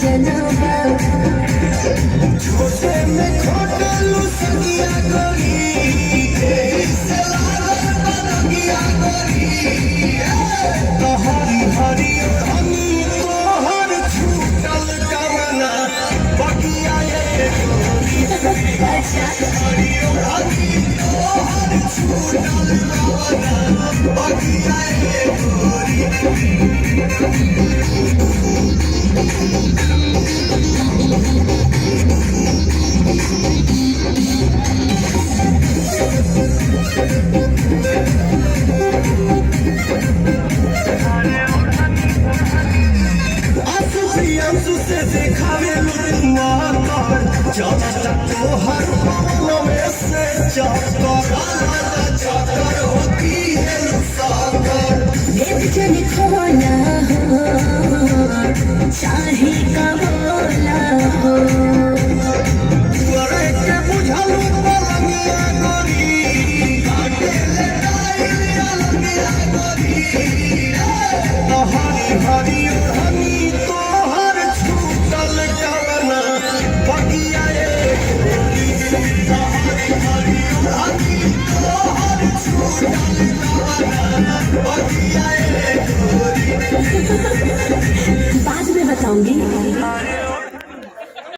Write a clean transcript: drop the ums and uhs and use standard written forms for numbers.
जनबा छोटे में खोटलू सगिया गोरी से लागल बगिया गोरी हरी हरी हनी तोहर छूटल कवना बगिया ये गोरी हरी हनी तोहर छूटल कवना बगिया ये गोरी से दिखावे लुआ कर चलता तोहर पाँव में से चक्कर होती है सागर जन खोला हो चाहे का बोला हो करे के बुझलू पलंगिया गोरी काटे ले डालिया लगिया गोरी